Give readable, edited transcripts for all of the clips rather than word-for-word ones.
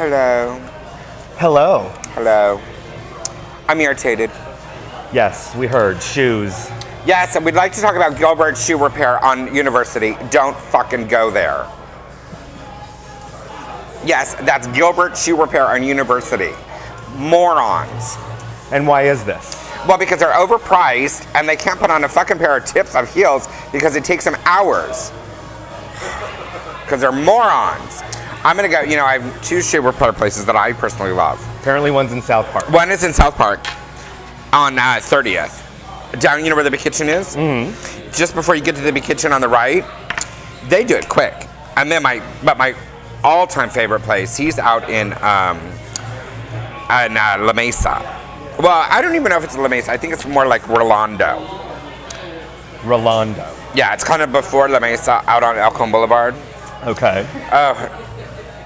Hello. Hello. Hello. I'm irritated. Yes, we heard. Shoes. Yes, and we'd like to talk about Gilbert's Shoe Repair on University. Don't fucking go there. Yes, that's Gilbert's Shoe Repair on University. Morons. And why is this? Well, because they're overpriced and they can't put on a fucking pair of tips of heels because it takes them hours. Because they're morons. I'm gonna go, I have two shoe repair places that I personally love. Apparently one's in South Park. One is in South Park on 30th. Down, where the big kitchen is? Mm-hmm. Just before you get to the big kitchen on the right, they do it quick. And then my all-time favorite place, he's out in La Mesa. Well, I don't even know if it's La Mesa. I think it's more like Rolando. Rolando. Yeah, it's kind of before La Mesa, out on El Con Boulevard. Okay.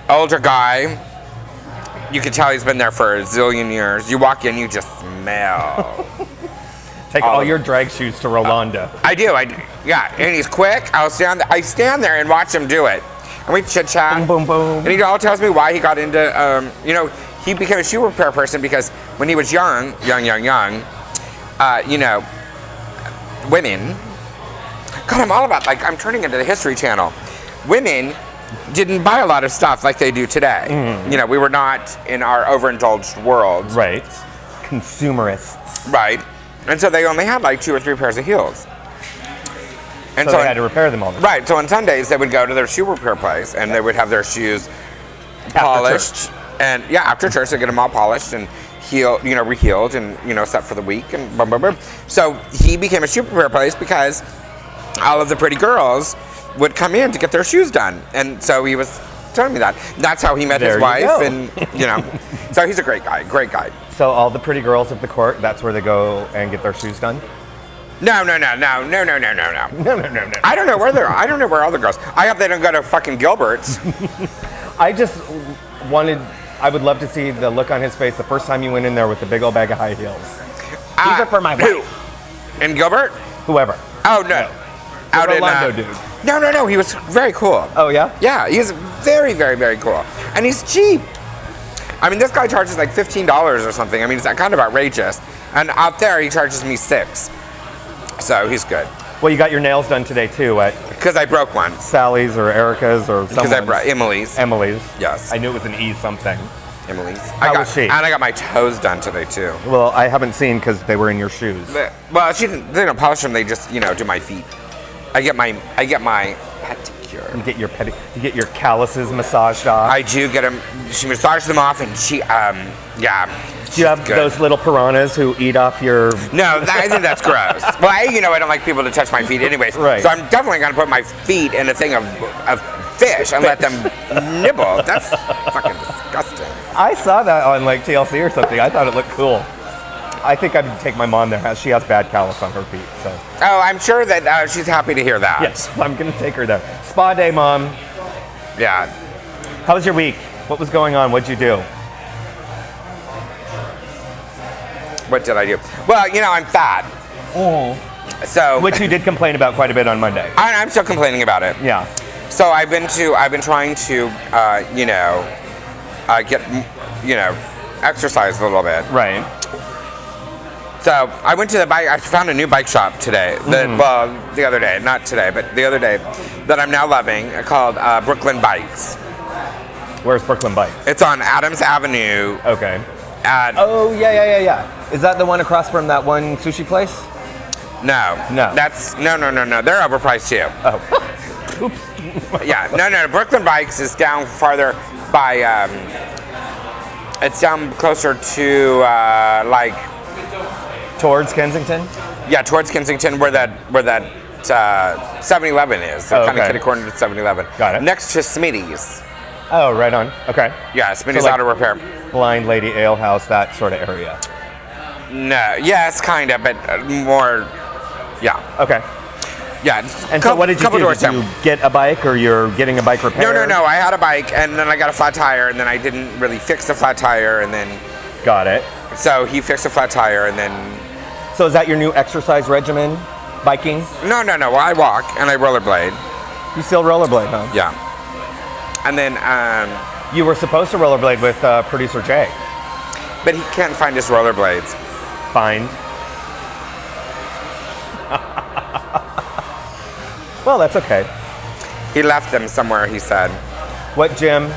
Older guy. You can tell he's been there for a zillion years. You walk in, you just smell. Take all your drag shoes to Rolando. I do. Yeah, and he's quick. I stand there and watch him do it. And we chit chat. Boom, boom, boom. And he all tells me why he got into, he became a shoe repair person because when he was young, women, God, I'm all about, I'm turning into the History Channel. Women didn't buy a lot of stuff like they do today. Mm. We were not in our overindulged world. Right. Consumerists. Right. And so they only had 2 or 3 pairs of heels. And so they had to repair them all the time. Right. So on Sundays, they would go to their shoe repair place and they would have their shoes polished. And yeah, after church, they get them all polished and rehealed and, set for the week and boom, boom, boom. So he became a shoe repair place because all of the pretty girls would come in to get their shoes done. And so he was telling me that. That's how he met his wife. Go. And, so he's a great guy. So all the pretty girls of the court, that's where they go and get their shoes done? No. I don't know where I don't know where all the girls. I hope they don't go to fucking Gilbert's. I would love to see the look on his face the first time you went in there with the big old bag of high heels. These are for my wife. Who? In Gilbert? Whoever. Oh, no. Out in Rolando dude. No. He was very cool. Oh, yeah? Yeah, he's very, very, very cool. And he's cheap. I mean, this guy charges $15 or something. I mean, it's kind of outrageous. And out there, he charges me $6. So he's good. Well, you got your nails done today, too, at... Because I broke one. Sally's or Erica's or someone's. Because I broke Emily's. Yes. I knew it was an E something. Emily's. How was she? And I got my toes done today, too. Well, I haven't seen because they were in your shoes. They don't polish them. They just, do my feet. I get my pedicure. You get your calluses massaged off. I do get them. She massages them off, and she, Do you have those little piranhas who eat off your... No, I think that's gross. Well, I don't like people to touch my feet anyways. Right. So I'm definitely going to put my feet in a thing of fish and let them nibble. That's fucking disgusting. I saw that on TLC or something. I thought it looked cool. I think I'd take my mom there. She has bad callus on her feet, so... Oh, I'm sure that she's happy to hear that. Yes, I'm going to take her there. Spa day, Mom. Yeah. How was your week? What was going on? What'd you do? What did I do? Well, I'm fat. Oh. So... Which you did complain about quite a bit on Monday. I'm still complaining about it. Yeah. So I've been trying to, get, exercise a little bit. Right. So I went to I found a new bike shop today. The other day, not today, but the other day, that I'm now loving, called Brooklyn Bikes. Where's Brooklyn Bikes? It's on Adams Avenue. Okay. Oh, yeah. Is that the one across from that one sushi place? No. That's, no. They're overpriced too. Oh. Oops. Yeah, no. Brooklyn Bikes is down farther by, it's down closer to, Towards Kensington? Yeah, towards Kensington, where that 7-Eleven is. So kind of kitty corner to 7-Eleven. Got it. Next to Smitty's. Oh, right on. Okay. Yeah, Smitty's Auto Repair. Blind Lady Ale House, that sort of area. No, yes, kind of, but more, yeah. Okay. Yeah. And so what did you do? Did you get a bike or you're getting a bike repaired? No. I had a bike and then I got a flat tire and then I didn't really fix the flat tire and then... Got it. So he fixed the flat tire and then... So is that your new exercise regimen? Biking? No. Well, I walk and I rollerblade. You still rollerblade, huh? Yeah. And then You were supposed to rollerblade with producer Jay. But he can't find his rollerblades. Find. Well, that's okay. He left them somewhere, he said. What gym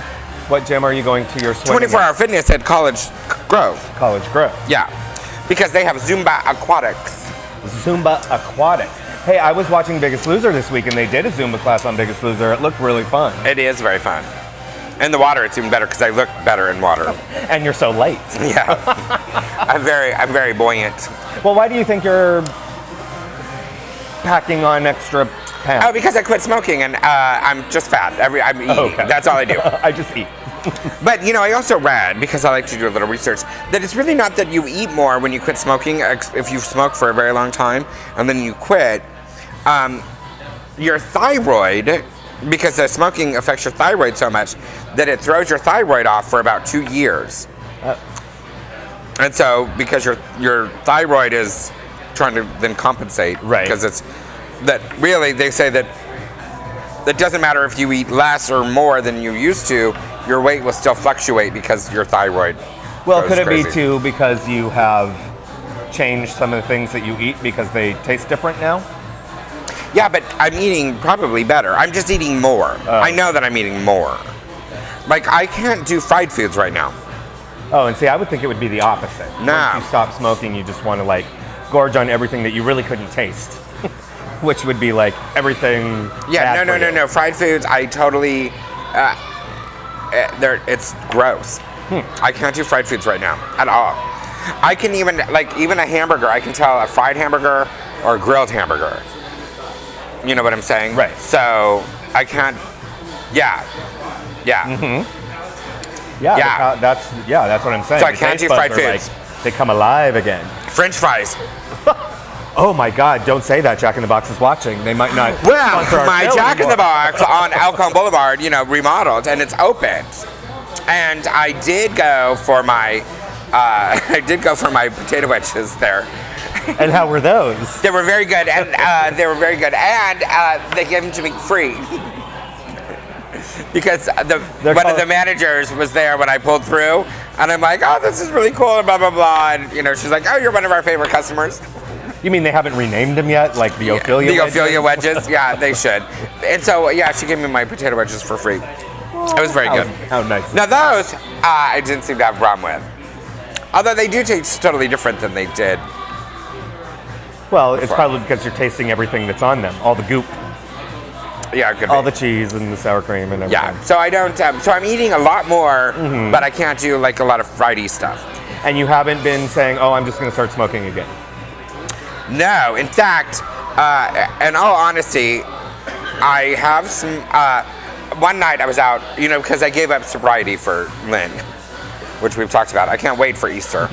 are you going to your swimming 24-hour fitness at College Grove. College Grove. Yeah. Because they have Zumba Aquatics. Zumba Aquatics. Hey, I was watching Biggest Loser this week, and they did a Zumba class on Biggest Loser. It looked really fun. It is very fun. In the water, it's even better because I look better in water. And you're so light. Yeah. I'm very buoyant. Well, why do you think you're packing on extra pounds? Oh, because I quit smoking and I'm just fat. I'm eating. Okay. That's all I do. I just eat. But, you know, I also read, because I like to do a little research, that it's really not that you eat more when you quit smoking, if you've smoked for a very long time, and then you quit. Your thyroid, because the smoking affects your thyroid so much, that it throws your thyroid off for about 2 years. And so, because your thyroid is trying to then compensate, right? Because it's that really they say that it doesn't matter if you eat less or more than you used to, your weight will still fluctuate because your thyroid. Well, could it crazy. be too because you have changed some of the things that you eat because they taste different now? Yeah, but I'm eating probably better. I'm just eating more. I know that I'm eating more. Like, I can't do fried foods right now. Oh, and see, I would think it would be the opposite. No. Once you stop smoking, you just want to like gorge on everything that you really couldn't taste, which would be like everything. Yeah, bad no. Fried foods, I totally. It's gross. I can't do fried foods right now at all. I can even a hamburger. I can tell a fried hamburger or a grilled hamburger. You know what I'm saying? Right. So I can't. Yeah. Mm-hmm. Yeah. That's what I'm saying. So I The can't taste do fried buds are foods. Like, they come alive again. French fries. Oh my God! Don't say that. Jack in the Box is watching. They might not. sponsor Well, our my show Jack in anymore. the Box on Alcon Boulevard, remodeled and it's opened. And I did go for my potato wedges there. And how were those? They were very good, and they gave them to me free. Because one of the managers was there when I pulled through, and I'm like, oh, this is really cool, and blah, blah, blah. And, she's like, oh, you're one of our favorite customers. You mean they haven't renamed them yet? Like the Ophelia wedges? The Ophelia wedges, yeah, they should. And so, yeah, she gave me my potato wedges for free. It was very good. How nice. Now those, I didn't seem to have a problem with. Although they do taste totally different than they did. Well, it's probably because you're tasting everything that's on them. All the goop. Yeah, it could be. All the cheese and the sour cream and everything. Yeah, so I don't, so I'm eating a lot more, but I can't do like a lot of friedy stuff. And you haven't been saying, oh, I'm just going to start smoking again. No, in fact, in all honesty, I have some, one night I was out, because I gave up sobriety for Lent, which we've talked about. I can't wait for Easter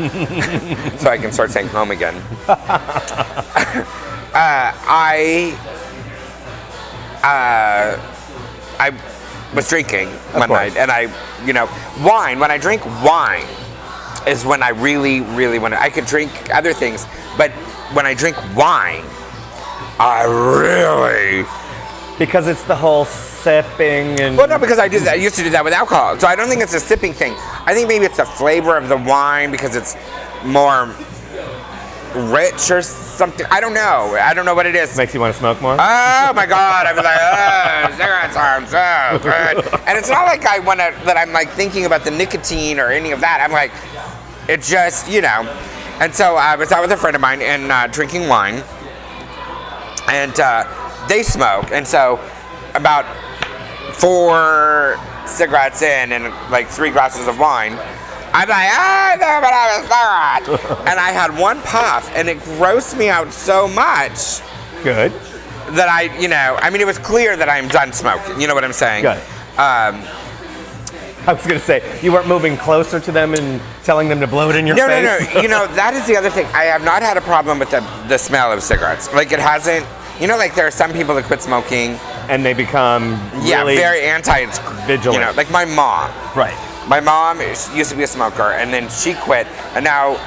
so I can start staying home again. I was drinking one night, and wine, when I drink wine is when I really, really want to. I could drink other things, but when I drink wine, I really... Because it's the whole sipping and... Well, no, because I used to do that with alcohol. So I don't think it's a sipping thing. I think maybe it's the flavor of the wine because it's more rich or something. I don't know. I don't know what it is. Makes you want to smoke more? Oh my God! I was like, oh, cigarettes are so good. And it's not like that I'm like thinking about the nicotine or any of that. I'm like, it just, And so I was out with a friend of mine and drinking wine, and they smoke, and so about 4 cigarettes in and like 3 glasses of wine, I'm like, I never have a cigarette. And I had one puff, and it grossed me out so much. Good. That it was clear that I'm done smoking. You know what I'm saying? Good. I was going to say, you weren't moving closer to them and telling them to blow it in your face? No. That is the other thing. I have not had a problem with the smell of cigarettes. Like, it hasn't. Like there are some people that quit smoking. And they become really very vigilant. Like my mom. Right. My mom used to be a smoker, and then she quit, and now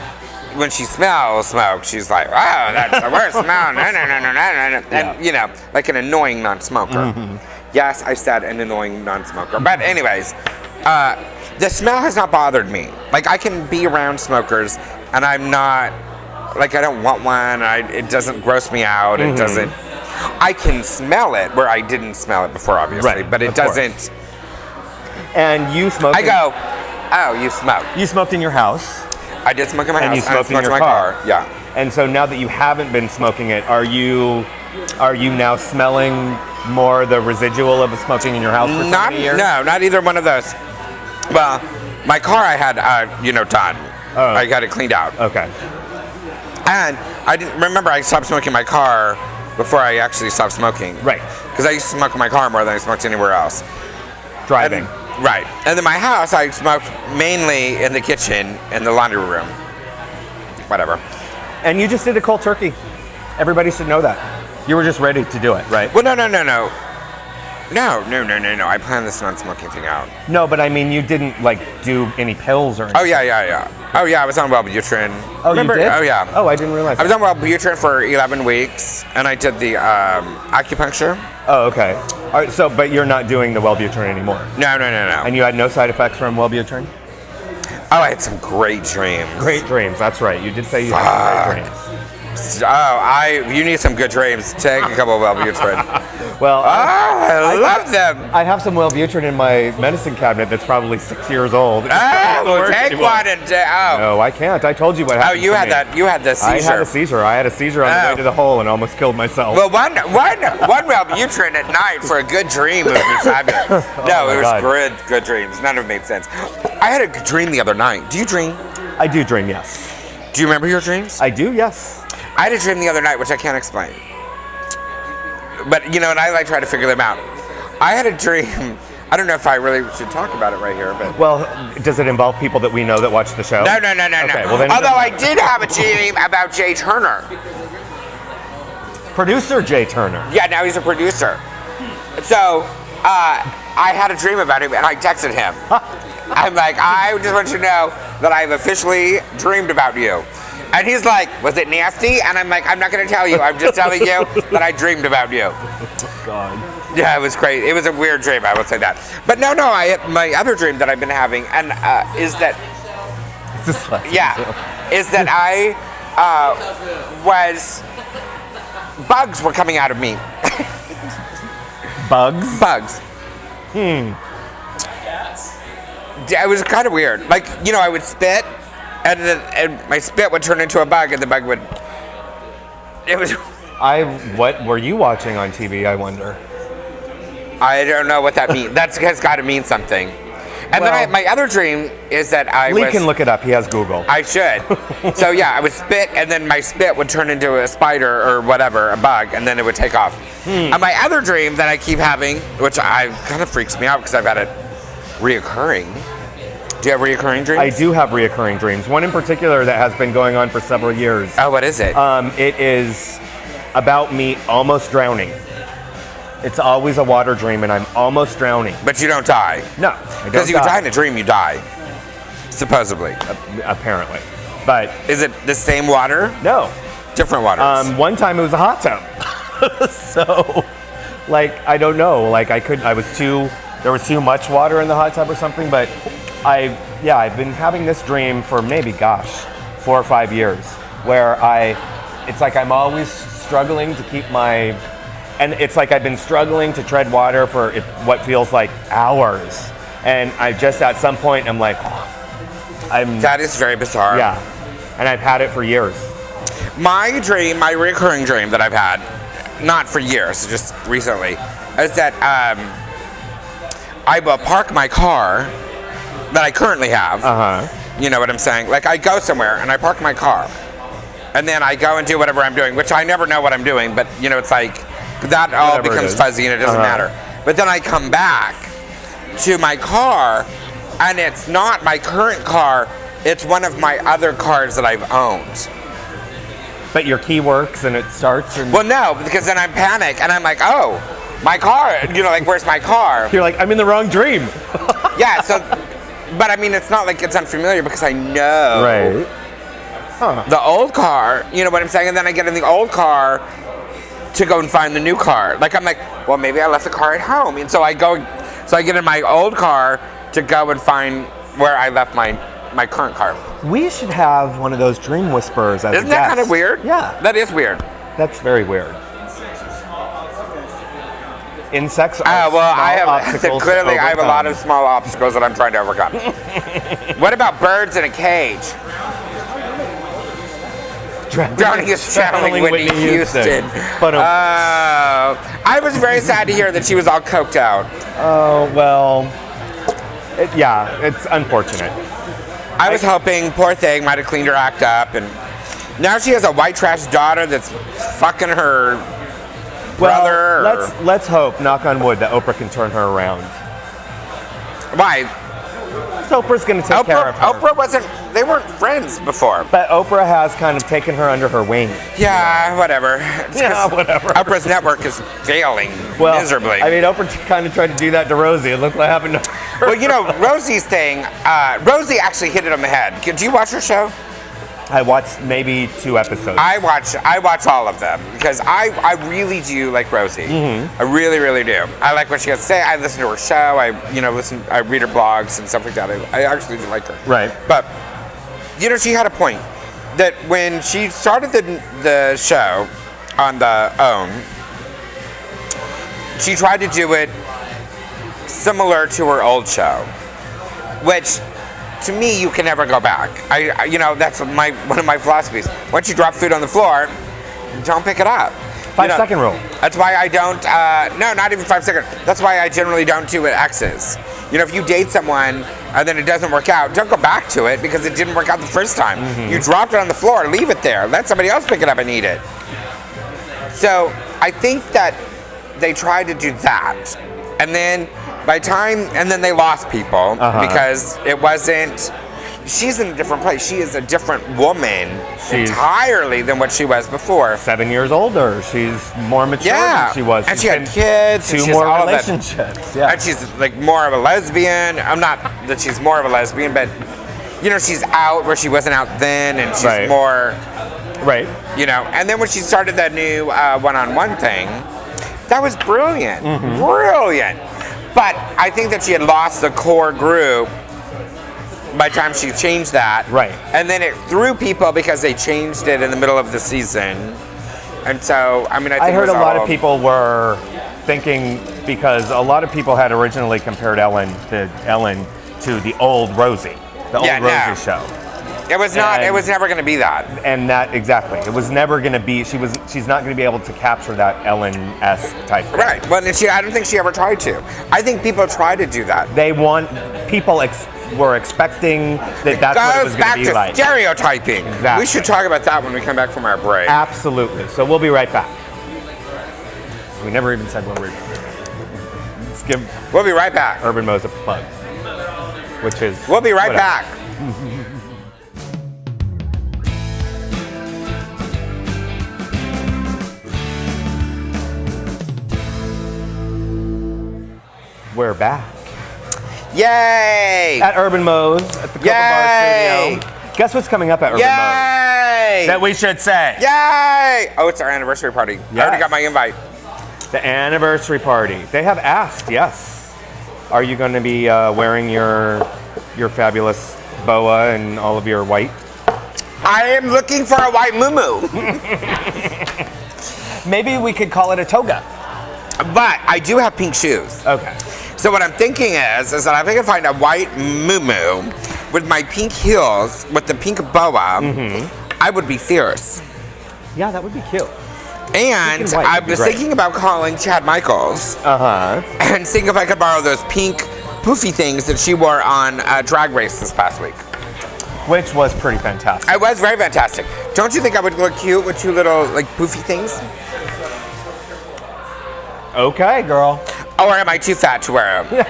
when she smells smoke, she's like, oh, that's the worst smell. No. And, like an annoying non-smoker. Mm-hmm. Yes, I said an annoying non-smoker. But anyways, The smell has not bothered me. Like, I can be around smokers, and I'm not, like, I don't want one. It doesn't gross me out. It doesn't. I can smell it where I didn't smell it before, obviously, Right, but it of course. doesn't. And you smoked. I go, oh, you smoke. You smoked in your house. I did smoke in my house. And you smoked in I your my car. Yeah. And so now that you haven't been smoking it, are you now smelling more the residual of the smoking in your house for so Not, many years? no, not either one of those. Well, my car I had, done. Oh. I got it cleaned out. Okay. And I didn't remember I stopped smoking my car before I actually stopped smoking. Right. Because I used to smoke in my car more than I smoked anywhere else. Driving. Right. And in my house, I smoked mainly in the kitchen, in the laundry room. Whatever. And you just did a cold turkey. Everybody should know that. You were just ready to do it, right? Well, no. No. I planned this non-smoking thing out. No, but I mean, you didn't like do any pills or anything. Oh, yeah. Oh, yeah, I was on Wellbutrin. Oh, Remember? you did? Oh, yeah. Oh, I didn't realize I was on Wellbutrin for 11 weeks, and I did the acupuncture. Oh, okay. All right, so, but you're not doing the Wellbutrin anymore. No. And you had no side effects from Wellbutrin? Oh, I had some great dreams. Great dreams, that's right. You did say you had some great dreams. Oh, you need some good dreams. Take a couple of Wellbutrin. Well, I love them. I have some Wellbutrin in my medicine cabinet that's probably 6 years old. Take one and No, I can't. I told you what happened. You had that. You had the seizure. I had a seizure. I had a seizure on the way to the hole and almost killed myself. Well, one Wellbutrin at night for a good dream would be fabulous. No, it was good dreams. None of it made sense. I had a good dream the other night. Do you dream? I do dream, yes. Do you remember your dreams? I do, yes. I had a dream the other night, which I can't explain. But, and I try to figure them out. I had a dream. I don't know if I really should talk about it right here, but... Well, does it involve people that we know that watch the show? No. Okay, well then... Although I did have a dream about Jay Turner. Producer Jay Turner. Yeah, now he's a producer. So, I had a dream about him, and I texted him. I'm like, I just want you to know that I've officially dreamed about you. And he's like, was it nasty? And I'm like, I'm not going to tell you. I'm just telling you that I dreamed about you. God. Yeah, it was crazy. It was a weird dream, I will say that. But no, my other dream that I've been having, and is that I bugs were coming out of me. Bugs? Bugs. It was kind of weird. Like, I would spit, and my spit would turn into a bug, and the bug would... It was... What were you watching on TV, I wonder? I don't know what that means. That has got to mean something. And then my other dream is that Lee can look it up. He has Google. I should. So yeah, I would spit, and then my spit would turn into a spider or whatever, a bug, and then it would take off. And my other dream that I keep having, which kind of freaks me out because I've had it reoccurring. Do you have reoccurring dreams? I do have reoccurring dreams. One in particular that has been going on for several years. Oh, what is it? It is about me almost drowning. It's always a water dream, and I'm almost drowning. But you don't die. No, I don't. Because you die in a dream, you die. Supposedly. Apparently. But is it the same water? No. Different waters. One time it was a hot tub. So, I don't know. There was too much water in the hot tub or something, but I've been having this dream for maybe, 4 or 5 years, where it's like I'm always struggling to keep and it's like I've been struggling to tread water for what feels like hours. And I just, at some point, I'm like, that is very bizarre. Yeah. And I've had it for years. My recurring dream that I've had, not for years, just recently, is that I will park my car that I currently have. You know what I'm saying? Like, I go somewhere and I park my car, and then I go and do whatever I'm doing, which I never know what I'm doing, but it's like that all Whatever becomes fuzzy and it doesn't matter. But then I come back to my car, and it's not my current car, it's one of my other cars that I've owned. But your key works and it starts? Well, no, because then I'm panicked and I'm like, oh, my car, where's my car? You're like, I'm in the wrong dream. Yeah, so, but I mean, it's not like it's unfamiliar because I know. Right. Huh. The old car, you know what I'm saying? And then I get in the old car to go and find the new car. I'm like, well, maybe I left the car at home. And so I get in my old car to go and find where I left my current car. We should have one of those dream whisperers as Isn't a that guest. kind of weird? Yeah. That is weird. That's very weird. Insects are well, I have obstacles clearly to I have a lot of overcome. small obstacles that I'm trying to overcome. What about birds in a cage? Drowning is channeling Whitney Houston. But I was very sad to hear that she was all coked out. oh well, it's unfortunate. I was hoping, poor thing, might have cleaned her act up, and now she has a white trash daughter that's fucking her brother. Well, let's hope, knock on wood, that Oprah can turn her around. Why? So Oprah's going to take care of her. Oprah they weren't friends before. But Oprah has kind of taken her under her wing. Yeah, whatever. Yeah, whatever. Oprah's network is failing miserably. I mean, Oprah kind of tried to do that to Rosie, and look what happened to her. Well, you know, Rosie's thing, Rosie actually hit it on the head. Did you watch her show? I watched maybe 2 episodes. I watch all of them because I really do like Rosie. Mm-hmm. I really, really do. I like what she has to say. I listen to her show. I read her blogs and stuff like that. I actually do like her. Right. But you know, she had a point that when she started the show on the OWN, she tried to do it similar to her old show, which to me you can never go back. That's one of my philosophies. Once you drop food on the floor, don't pick it up. 5-second rule. That's why I don't. No, not even 5 seconds. That's why I generally don't do it exes. You know, if you date someone and then it doesn't work out, don't go back to it because it didn't work out the first time. Mm-hmm. You dropped it on the floor, leave it there. Let somebody else pick it up and eat it. So I think that they tried to do that, and then then they lost people because it wasn't. She's in a different place. She is a different woman entirely than what she was before. 7 years older. She's more mature than she was. And she had kids. 2 more relationships. Yeah. And she's like more of a lesbian. I'm not that she's more of a lesbian, but you know, she's out where she wasn't out then, and she's more. Right. You know, and then when she started that new one-on-one thing, that was brilliant. Mm-hmm. Brilliant. But I think that she had lost the core group by the time she changed that. Right. And then it threw people because they changed it in the middle of the season. And so, I mean, I heard a lot of people were thinking, because a lot of people had originally compared Ellen to the old Rosie, the old Rosie show. It was not. It was never going to be that. And that exactly. It was never going to be. She's not going to be able to capture that Ellen-esque type thing. Right. Well, I don't think she ever tried to. I think people try to do that. People were expecting that's what it was going to be like. Stereotyping. Exactly. We should talk about that when we come back from our break. Absolutely. So we'll be right back. We never even said when we were. Let's give. We'll be right back. Urban Mo's a plug, which is. We'll be right back. We're back. Yay! At Urban Mo's at the Copa Bar studio. Guess what's coming up at Urban Mo's? That we should say. Yay! Oh, it's our anniversary party. Yes. I already got my invite. The anniversary party. They have asked, yes. Are you going to be wearing your fabulous boa and all of your white? I am looking for a white muumuu. Maybe we could call it a toga. But I do have pink shoes. Okay. So what I'm thinking is that if I can find a white muumuu with my pink heels, with the pink boa, I would be fierce. Yeah, that would be cute. And I was thinking about calling Chad Michaels and seeing if I could borrow those pink poofy things that she wore on Drag Race this past week. Which was pretty fantastic. It was very fantastic. Don't you think I would look cute with 2 little like poofy things? Okay, girl. Or am I too fat to wear them?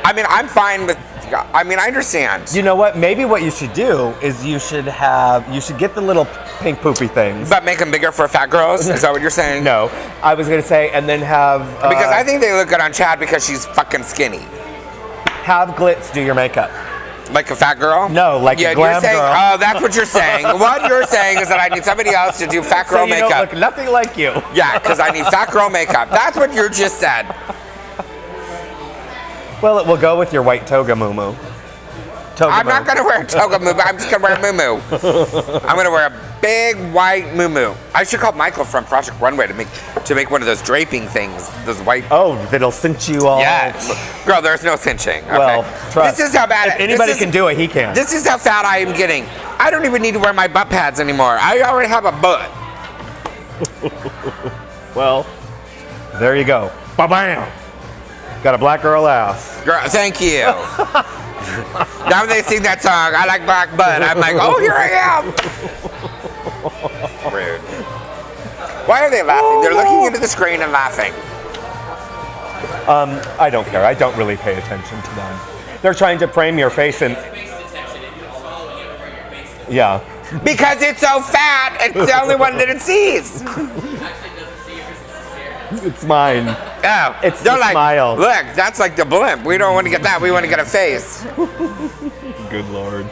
I mean, I'm fine with. I mean, I understand. You know what? Maybe what you should do is you should get the little pink poopy things. But make them bigger for fat girls? Is that what you're saying? No. I was going to say, and then have... because I think they look good on Chad because she's fucking skinny. Have Glitz do your makeup. Like a fat girl? No, like a glam you're saying, girl. Oh, that's what you're saying. What you're saying is that I need somebody else to do fat girl makeup. Don't look nothing like you. Yeah, because I need fat girl makeup. That's what you just said. Well, it will go with your white toga moo. I'm not going to wear a toga moo. I'm just going to wear a moo. I'm going to wear a big white moo. I should call Michael from Project Runway to make one of those draping things. Those white. Oh, that'll cinch you all. Yeah. Girl, there's no cinching. Okay? Well, trust. This is how bad. If anybody can do it, he can. This is how fat I am getting. I don't even need to wear my butt pads anymore. I already have a butt. Well, there you go. Ba-bam. Got a black girl ass. Girl, thank you. Now when they sing that song, I like black butt, I'm like, oh, here I am. Rude. Why are they laughing? They're looking into the screen and laughing. I don't care. I don't really pay attention to them. They're trying to frame your face and... Yeah. Because it's so fat, it's the only one that it sees. It's mine. Oh, It's they're the like, smile. look, that's like the blimp. We don't want to get that. We want to get a face. Good Lord.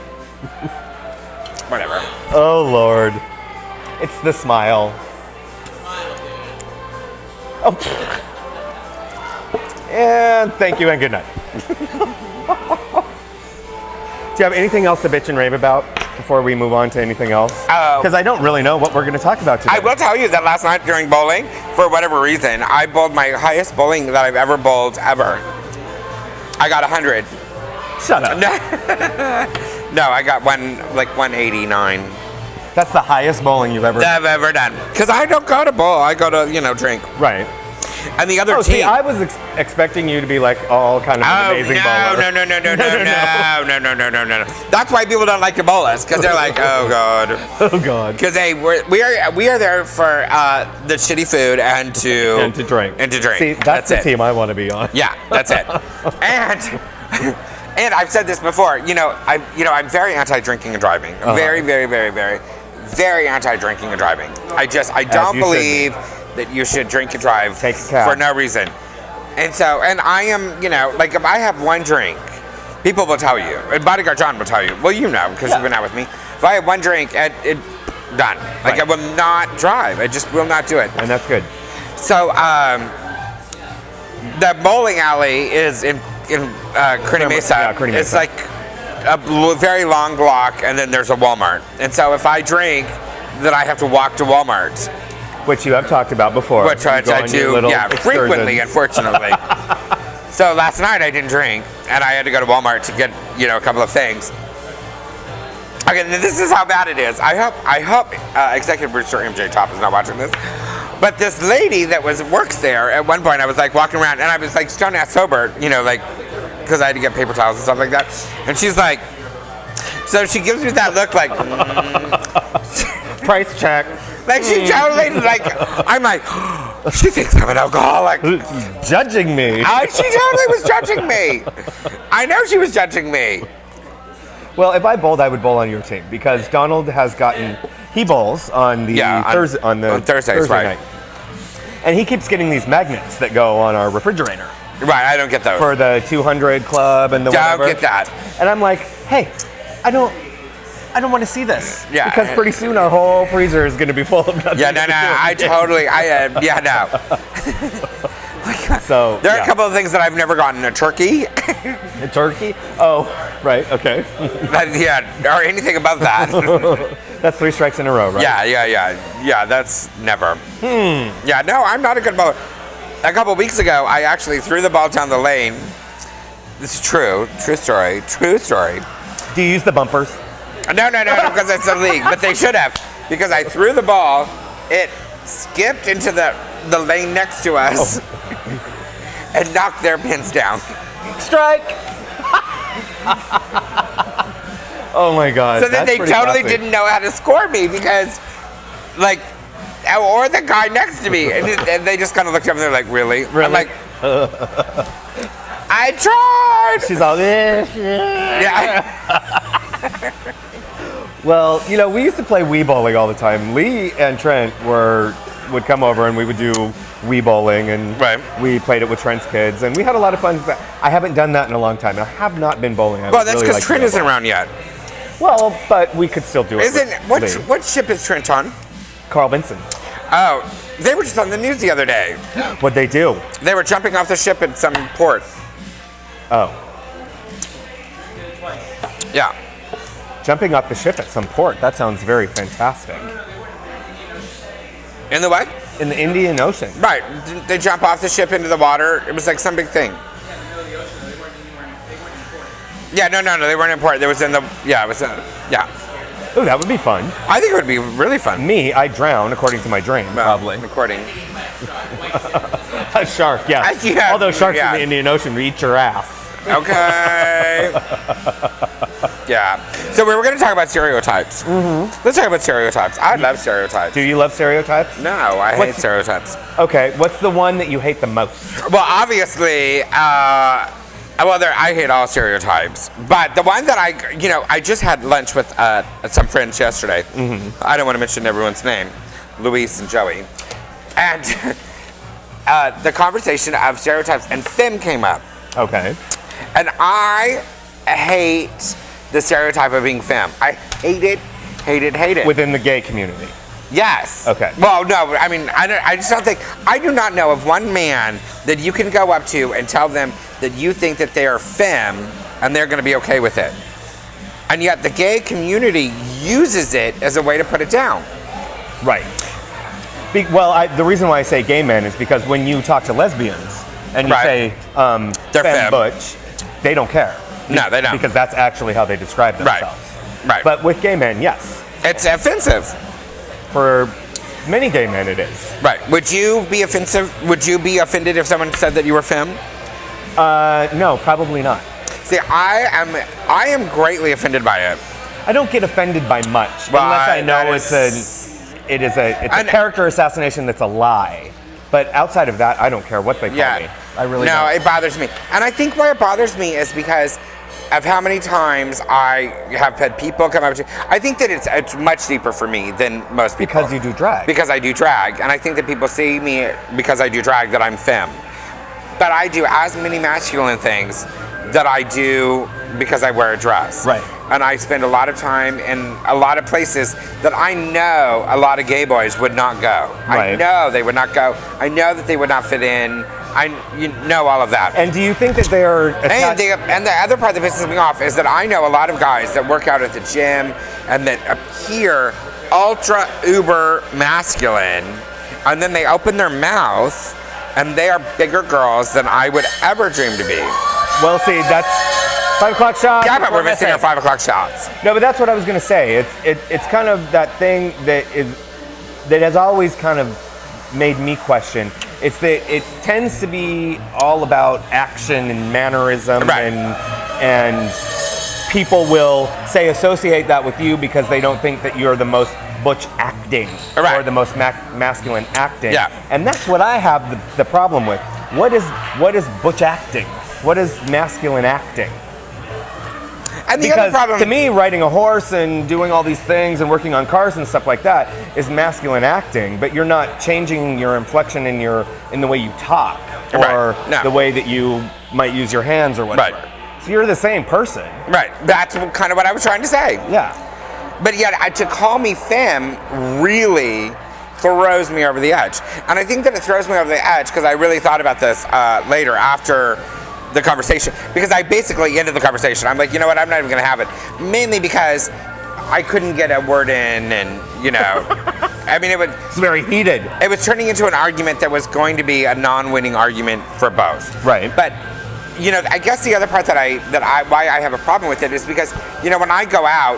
Whatever. Oh, Lord. It's the smile. Oh. And thank you and good night. Do you have anything else to bitch and rave about before we move on to anything else? Because I don't really know what we're going to talk about today. I will tell you that last night during bowling, for whatever reason, I bowled my highest bowling that I've ever bowled ever. I got 100. Shut up. No, I got 189. That's the highest bowling you've ever... That I've ever done. Because I don't go to bowl, I go to, drink. Right. And the other team... See, I was expecting you to be like all kind of an amazing bowler. No. That's why people don't like to bowl us, because they're like, oh God. Oh God. Because we are there for the shitty food and to drink. See, that's the team I want to be on. Yeah, that's it. And I've said this before. I'm very anti-drinking and driving. Very, very, very, very, very anti-drinking and driving. I don't believe that you should drink and drive for no reason. And I am, if I have one drink, people will tell you, and Bodyguard John will tell you, well, because you've been out with me. If I have one drink, it done. I will not drive. I just will not do it. And that's good. So, the bowling alley is in Kearny Mesa. Yeah, Kearny Mesa. It's like a very long block, and then there's a Walmart. And so if I drink, then I have to walk to Walmart. Which you have talked about before. Which I do, frequently, unfortunately. So last night I didn't drink, and I had to go to Walmart to get, a couple of things. Okay, this is how bad it is. I hope Executive Producer MJ Top is not watching this. But this lady that works there, at one point I was like walking around, and I was like stone ass sober, because I had to get paper towels and stuff like that. And she's like, so she gives me that look like, price check. Like she totally I'm like, she thinks I'm an alcoholic. Judging me. She totally was judging me. I know she was judging me. Well, if I bowled, I would bowl on your team because Donald has he bowls on the Thursday right. night. And he keeps getting these magnets that go on our refrigerator. Right, I don't get those. For the 200 club and the whatever. Don't get that. And I'm like, hey, I don't want to see this. Yeah. Because pretty soon our whole freezer is going to be full of nothing. Yeah, no. So there are a couple of things that I've never gotten. A turkey. A turkey? Oh, right. Okay. Or anything above that. That's 3 strikes in a row, right? Yeah, that's never. Yeah, no, I'm not a good bowler. A couple of weeks ago, I actually threw the ball down the lane. This is true story. Do you use the bumpers? No, because it's a league. But they should have, because I threw the ball, it skipped into the lane next to us, and knocked their pins down. Strike! Oh my God! So then they totally didn't know how to score me because, or the guy next to me, and they just kind of looked up and they're like, "Really?" I'm like, "I tried." She's all, yeah. Well, we used to play Wii bowling all the time. Lee and Trent would come over and we would do Wii bowling, and we played it with Trent's kids, and we had a lot of fun. I haven't done that in a long time. I have not been bowling. Well, that's because Trent isn't around yet. Well, but we could still do it. What ship is Trent on? Carl Vinson. Oh, they were just on the news the other day. What'd they do? They were jumping off the ship at some port. Oh. Yeah. Jumping off the ship at some port. That sounds very fantastic. In the what? In the Indian Ocean. Right. They jump off the ship into the water. It was like some big thing. Yeah, no, they weren't in port. It was in the, yeah. Oh, that would be fun. I think it would be really fun. Me, I drown according to my dream, probably. According. A shark, yes. Yeah, All those sharks yeah. in the Indian Ocean will eat your ass. Okay. Yeah. So we were going to talk about stereotypes. Mm-hmm. Let's talk about stereotypes. I love stereotypes. Do you love stereotypes? No, I hate stereotypes. Okay, what's the one that you hate the most? Well, obviously, I hate all stereotypes. But the one that I just had lunch with some friends yesterday. Mm-hmm. I don't want to mention everyone's name, Luis and Joey. And the conversation of stereotypes and femme came up. Okay. And I hate the stereotype of being femme. I hate it. Within the gay community? Yes. Okay. Well, no, I mean, I just don't think, I do not know of one man that you can go up to and tell them that you think that they are femme and they're going to be okay with it. And yet the gay community uses it as a way to put it down. Right. The reason why I say gay men is because when you talk to lesbians and you say they're femme butch, they don't care. No, they don't. Because that's actually how they describe themselves. Right. But with gay men, yes. It's offensive. For many gay men, it is. Right. Would you be offensive? Would you be offended if someone said that you were femme? No, probably not. See, I am greatly offended by it. I don't get offended by much, unless I know it's a character assassination that's a lie. But outside of that, I don't care what they call me. I really don't. No, it bothers me. And I think why it bothers me is because of how many times I have had people come up to me. I think that it's much deeper for me than most people. Because you do drag. Because I do drag. And I think that people see me because I do drag that I'm femme. But I do as many masculine things that I do because I wear a dress. Right. And I spend a lot of time in a lot of places that I know a lot of gay boys would not go. Right. I know they would not go. I know that they would not fit in. You know all of that. And do you think that they are and the other part that pisses me off is that I know a lot of guys that work out at the gym and that appear ultra uber masculine, and then they open their mouth and they are bigger girls than I would ever dream to be. Well, see, that's 5 o'clock shots. Yeah, but we're missing our 5 o'clock shots. No, but that's what I was going to say. It's kind of that thing that has always kind of made me question. It's that it tends to be all about action and mannerism, right. and people will say associate that with you because they don't think that you're the most butch acting right. or the most masculine acting. Yeah. And that's what I have the problem with. What is butch acting? What is masculine acting? And the because other problem, to me, riding a horse and doing all these things and working on cars and stuff like that is masculine acting, but you're not changing your inflection in the way you talk or the way that you might use your hands or whatever. Right. So you're the same person. Right. That's kind of what I was trying to say. Yeah. But yet, to call me femme really throws me over the edge. And I think that it throws me over the edge because I really thought about this later after the conversation, because I basically ended the conversation. I'm like, you know what, I'm not even going to have it. Mainly because I couldn't get a word in, and, I mean, it's very heated. It was turning into an argument that was going to be a non-winning argument for both. Right. But, I guess the other part why I have a problem with it is because, when I go out,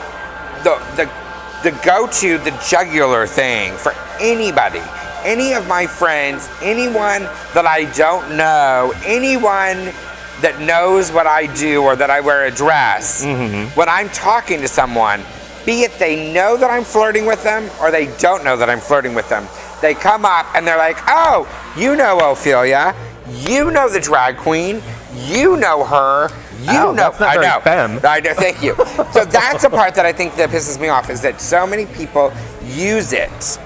the go-to, the jugular thing for anybody, any of my friends, anyone that I don't know, anyone that knows what I do or that I wear a dress, when I'm talking to someone, be it they know that I'm flirting with them or they don't know that I'm flirting with them, they come up and they're like, oh, you know Ophelia, you know the drag queen, you know her, that's not very femme. I know, thank you. So that's the part that I think that pisses me off, is that so many people use it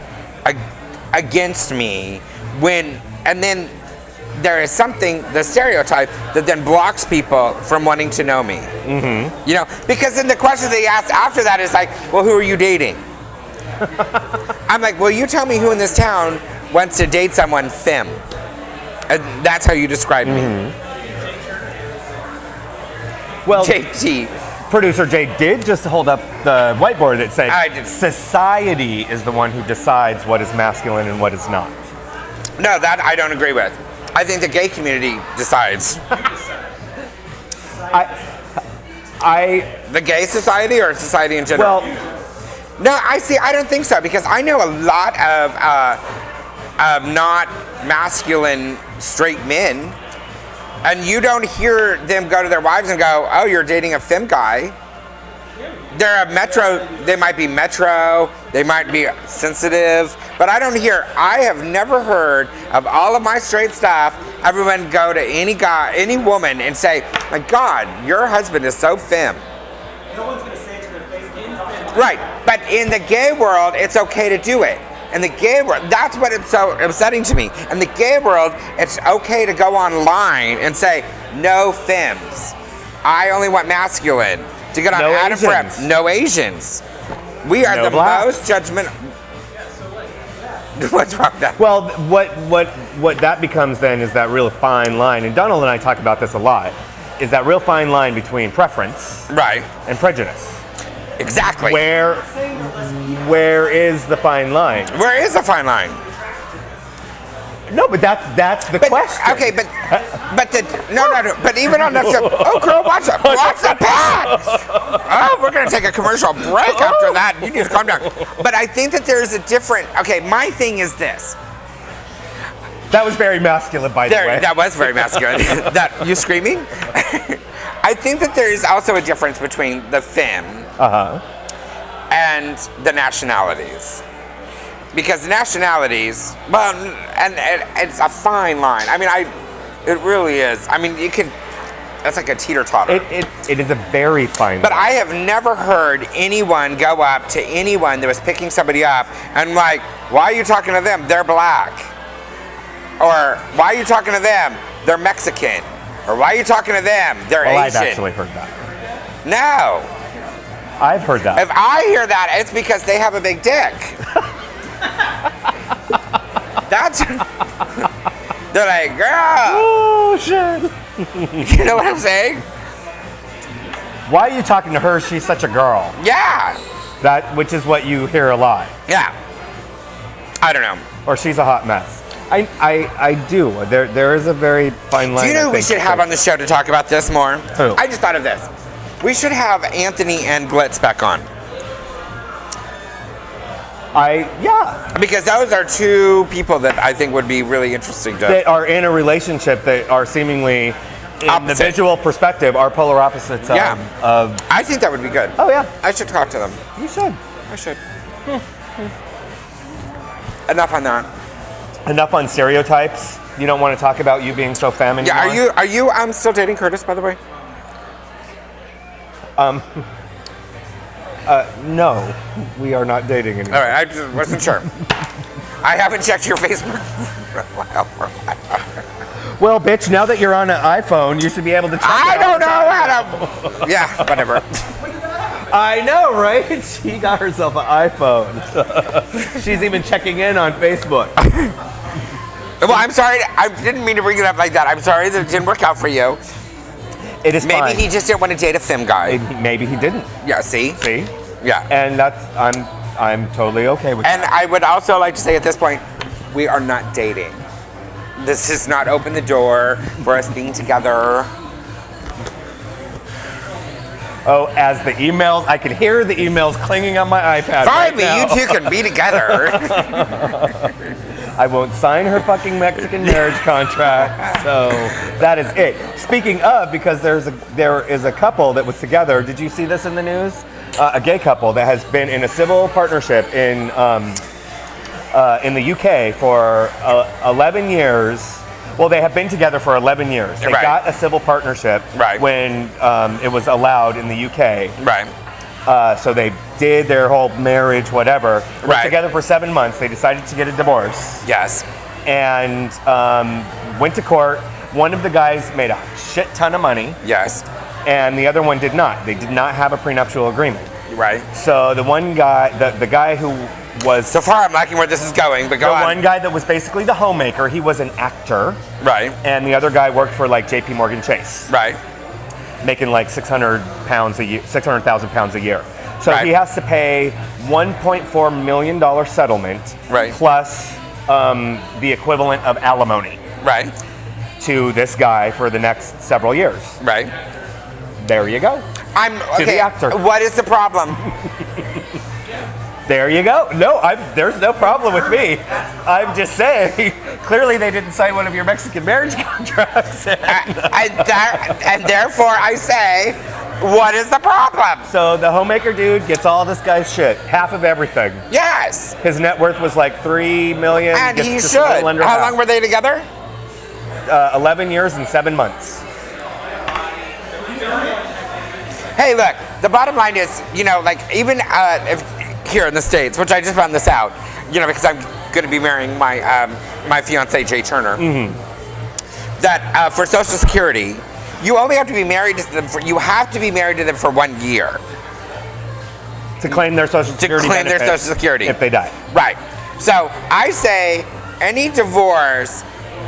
against me and then there is something, the stereotype, that then blocks people from wanting to know me. Mm-hmm. Because then the question they ask after that is like, well, who are you dating? I'm like, well, you tell me who in this town wants to date someone femme. And that's how you describe me. Well, JT. Producer Jay did just hold up the whiteboard that said, I did. society is the one who decides what is masculine and what is not. No, that I don't agree with. I think the gay community decides. The gay society or society in general? Well, no, I don't think so, because I know a lot of not masculine straight men, and you don't hear them go to their wives and go, "Oh, you're dating a femme guy." They're a metro. They might be metro. They might be sensitive, but I don't hear. I have never heard of all of my straight stuff. Everyone go to any guy, any woman, and say, "My God, your husband is so femme." No one's going to say it to their face. Right, but in the gay world, it's okay to do it. In the gay world, that's what it's so upsetting to me. In the gay world, it's okay to go online and say, "No femmes. I only want masculine." To get on No Adam Prep, Asians. no Asians. We are No the blacks. most judgmental. What's wrong with that? well, what that becomes then is that real fine line, and Donald and I talk about this a lot, is that real fine line between preference Right, and prejudice. exactly. Where is the fine line? Where is the fine line? No, but that's the question. Okay, but but even on the oh girl, watch the patch. Oh, we're gonna take a commercial break after that. You need to calm down. But I think that there's a different. Okay, my thing is this. That was very masculine, by the way. That was very masculine. That you screaming? I think that there is also a difference between the femme and the nationalities. Because the nationalities, well, and it's a fine line. I mean, it really is. I mean, you could, that's like a teeter-totter. It is a very fine But line. I have never heard anyone go up to anyone that was picking somebody up and like, "Why are you talking to them? They're black." Or, "Why are you talking to them? They're Mexican." Or, "Why are you talking to them? They're Well, Asian." I've actually heard that. No. I've heard that. If I hear that, it's because they have a big dick. That's. They're like, "Girl." Oh, shit. You know what I'm saying? Why are you talking to her? She's such a girl. Yeah. Which is what you hear a lot. Yeah. I don't know. Or she's a hot mess. I do. There is a very fine line. Do you know I who we think, should have on the show to talk about this more? Who? I just thought of this. We should have Anthony and Glitz back on. Yeah. Because those are two people that I think would be really interesting to. That are in a relationship that are seemingly, in Opposite. the visual perspective, are polar opposites of. I think that would be good. Oh, yeah. I should talk to them. You should. I should. Enough on that. Enough on stereotypes. You don't want to talk about you being so femme anymore? Yeah, are you still dating Curtis, by the way? No, we are not dating anymore. All right, I just wasn't sure. I haven't checked your Facebook. Well, bitch, now that you're on an iPhone, you should be able to check I it all don't the know time. how to. Yeah, whatever. I know, right? She got herself an iPhone. She's even checking in on Facebook. Well, I'm sorry. I didn't mean to bring it up like that. I'm sorry that it didn't work out for you. It is Maybe fine. he just didn't want to date a femme guy. Maybe he didn't. Yeah, see? See? Yeah. And I'm totally okay with And that. I would also like to say at this point, we are not dating. This does not open the door for us being together. Oh, as the emails, I can hear the emails clinging on my iPad. Fine, right now. but you two can be together. I won't sign her fucking Mexican marriage contract. So that is it. Speaking of, because there is a couple that was together. Did you see this in the news? A gay couple that has been in a civil partnership in the UK for 11 years. Well, they have been together for 11 years. They Right. got a civil partnership Right. when it was allowed in the UK. Right. So they did their whole marriage, whatever. They were Right. together for 7 months. They decided to get a divorce Yes. and went to court. One of the guys made a shit ton of money, Yes. and the other one did not. They did not have a prenuptial agreement. Right. So the one guy, the guy who was So far, I'm liking where this is going, but the go on. one guy that was basically the homemaker, he was an actor, Right. and the other guy worked for like J.P. Morgan Chase. Right. making like 600,000 pounds a year. So Right. he has to pay $1.4 million settlement, Right. plus the equivalent of alimony Right. to this guy for the next several years. Right. There you go. I'm okay. the actor. What is the problem? There you go. No, there's no problem with me. I'm just saying, clearly they didn't sign one of your Mexican marriage contracts. And therefore I say, what is the problem? So the homemaker dude gets all this guy's shit, half of everything. Yes. His net worth was like $3 million. And gets he just a should. little under How half. long were they together? 11 years and 7 months. Hey, look, the bottom line is, like even if here in the States, which I just found this out, because I'm going to be marrying my fiance, Jay Turner, that for Social Security, you only have to be married to them for 1 year. To claim their Social Security claim their benefits Social Security. if they die. Right. So I say any divorce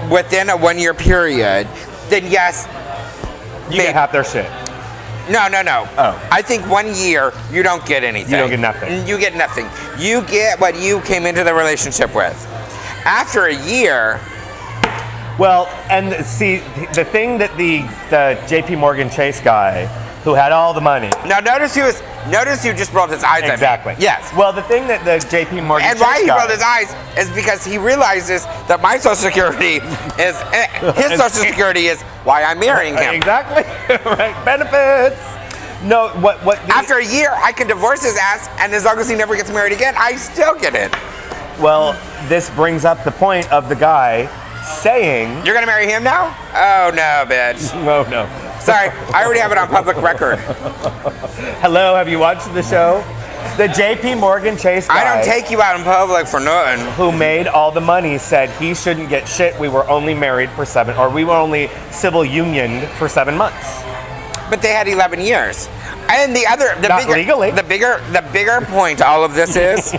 within a 1 year period, then yes, You get half their shit. No. Oh. I think 1 year, you don't get anything. You don't get nothing. You get nothing. You get what you came into the relationship with. After a year, Well, and see, the thing that the JP Morgan Chase guy, who had all the money. now notice who just rolled his eyes Exactly. at me. Yes. Well, the thing that the JP Morgan And Chase why he guy, rolled his eyes is because he realizes that my Social Security is, his Social Security is why I'm marrying him. Exactly. Right. Benefits. No, After a year, I can divorce his ass, and as long as he never gets married again, I still get it. Well, this brings up the point of the guy saying, You're gonna marry him now? Oh no, bitch. no. Sorry, I already have it on public record. Hello, have you watched the show? The JP Morgan Chase guy, I don't take you out in public for nothing. who made all the money, said he shouldn't get shit. We were only married for we were only civil unioned for 7 months. But they had 11 years. And Not legally. The bigger point to all of this is,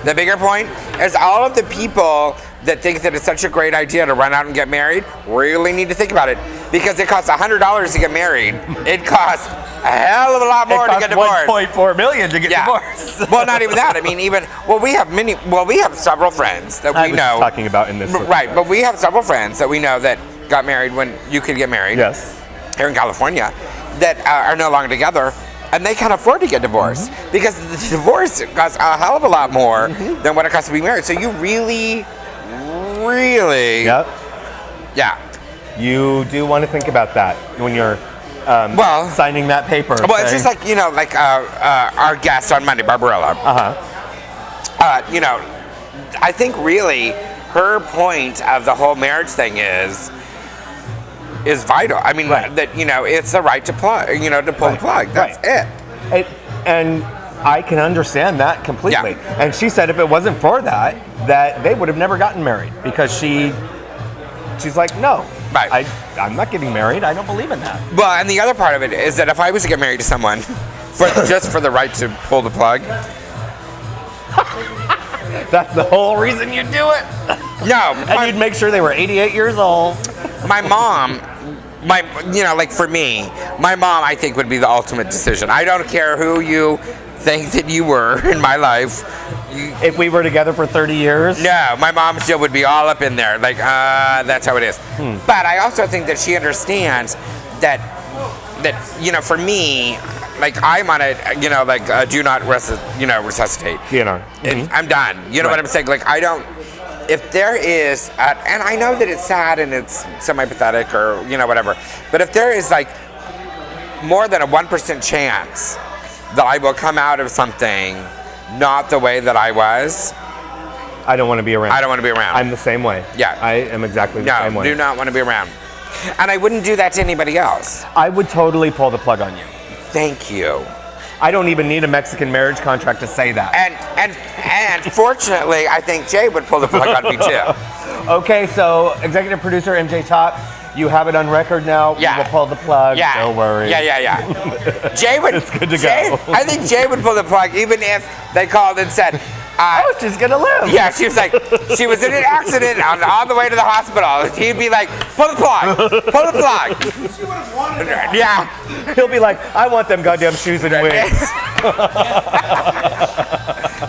the bigger point is all of the people that think that it's such a great idea to run out and get married really need to think about it, because it costs $100 to get married. It costs a hell of a lot more to get divorced. $1.4 million to get divorced. Well, not even that. I mean, we have several friends that I we was know. just talking about in this. Right, but we have several friends that we know that got married when you could get married. Yes. Here in California, that are no longer together, and they can't afford to get divorced because the divorce costs a hell of a lot more than what it costs to be married. So you really, Yep. yeah. You do want to think about that when you're signing that paper. Well, it's just like our guest on Monday, Barbarella. I think really her point of the whole marriage thing is vital. I mean, Right. that it's the right to plug, to pull the plug. That's it. And I can understand that completely. Yeah. And she said if it wasn't for that they would have never gotten married, because she's like, no, Right. I'm not getting married. I don't believe in that. Well, and the other part of it is that if I was to get married to someone just for the right to pull the plug, That's the whole reason you do it. no, And you'd make sure they were 88 years old. my mom, for me, my mom, I think, would be the ultimate decision. I don't care who you think that you were in my life. If we were together for 30 years. No, my mom still would be all up in there. Like, that's how it is. But I also think that she understands that for me, like, I'm on a, do not resuscitate. I'm done. You know what I'm saying? Like, I don't, if there is, and I know that it's sad and it's semi-pathetic or, whatever, but if there is, like, more than a 1% chance that I will come out of something not the way that I was, I don't want to be around. I don't want to be around. I'm the same way. Yeah. I am exactly the same way. Do not want to be around. And I wouldn't do that to anybody else. I would totally pull the plug on you. Thank you. I don't even need a Mexican marriage contract to say that. And fortunately, I think Jay would pull the plug on me too. Okay, so executive producer MJ Top, you have it on record now. Yeah. We will pull the plug. Yeah. Don't worry. Yeah. Jay would. It's good to Jay, go. I think Jay would pull the plug even if they called and said, Oh, she's gonna live. Yeah, she was like, she was in an accident on the way to the hospital. He'd be like, pull the plug, pull the plug. She would have wanted that. Yeah. He'll be like, I want them goddamn shoes and wigs.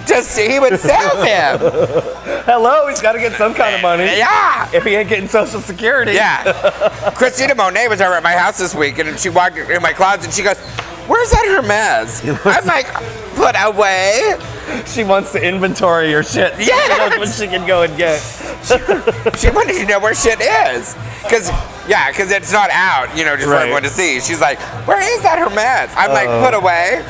Just he would sell them. Hello, he's got to get some kind of money. Yeah. If he ain't getting Social Security. Yeah. Christina Monet was over at my house this week, and she walked in my closet, and she goes, "Where's that Hermes?" I'm like, "Put away." She wants to inventory your shit. So Yes. she knows what she can go and get. She wanted to know where shit is, because it's not out, just for Right. everyone to see. She's like, "Where is that Hermes?" I'm like, "Put away."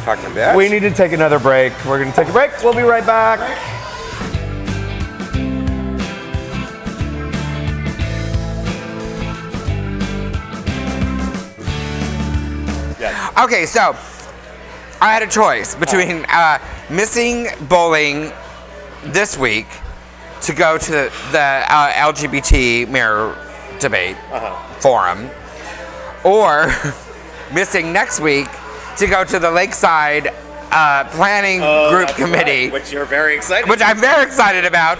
Fucking bitch. We need to take another break. We're going to take a break. We'll be right back. Yes. Okay, so I had a choice between missing bowling this week to go to the LGBT mayor debate forum, or missing next week to go to the Lakeside planning group committee, Right, which you're very excited which I'm very excited about.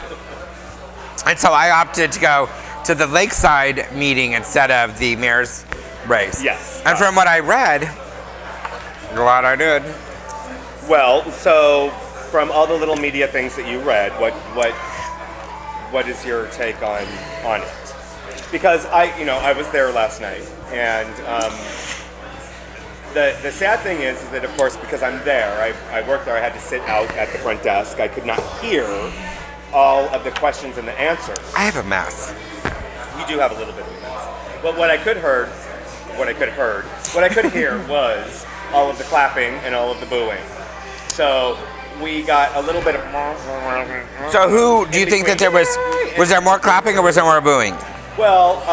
And so I opted to go to the Lakeside meeting instead of the mayor's race. Yes. And from what I read, glad I did. Well, so from all the little media things that you read, what is your take on it? Because I was there last night, and the sad thing is that, of course, because I'm there, I work there, I had to sit out at the front desk. I could not hear all of the questions and the answers. I have a mess. You do have a little bit of a mess. But what I could hear was all of the clapping and all of the booing. So we got a little bit of. So who do you think that there was there more clapping or was there more booing? Well,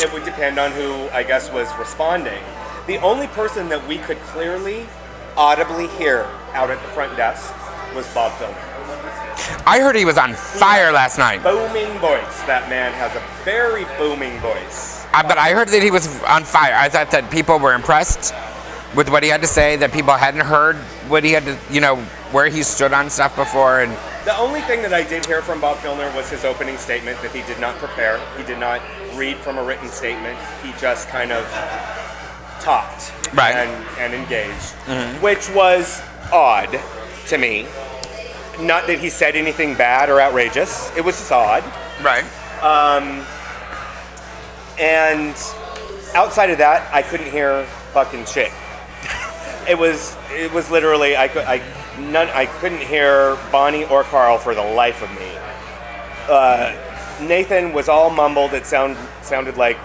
it would depend on who, I guess, was responding. The only person that we could clearly, audibly hear out at the front desk was Bob Filner. I heard he was on fire last night. Booming voice. That man has a very booming voice. But I heard that he was on fire. I thought that people were impressed with what he had to say, that people hadn't heard what he had to, where he stood on stuff before. And The only thing that I did hear from Bob Filner was his opening statement that he did not prepare. He did not read from a written statement. He just kind of talked Right. and engaged, which was odd to me. Not that he said anything bad or outrageous. It was just odd. right. And outside of that, I couldn't hear fucking shit. It was literally I couldn't hear Bonnie or Carl for the life of me. Nathan was all mumbled. It sounded like,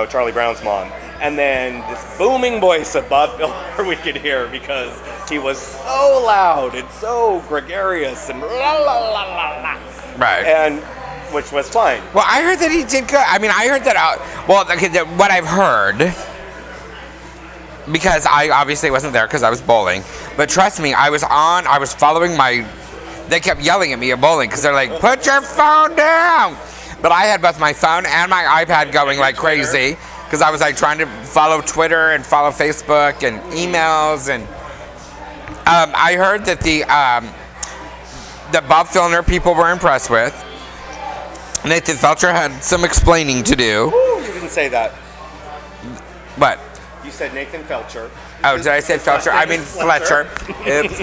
Charlie Brown's mom. And then this booming voice of Bob Filner we could hear because he was so loud and so gregarious and la la la la la. Right. And which was fine. Well, I heard that he did good. I mean, I heard that. What I've heard, because I obviously wasn't there because I was bowling. But trust me, I was following my. They kept yelling at me at bowling because they're like, "Put your phone down!" But I had both my phone and my iPad going like crazy because I was like trying to follow Twitter and follow Facebook and emails and. I heard that the Bob Filner people were impressed with. Nathan Fletcher had some explaining to do. Ooh, you didn't say that. What? You said Nathan Fletcher. Oh, did I say Fletcher? I mean Fletcher. Oops.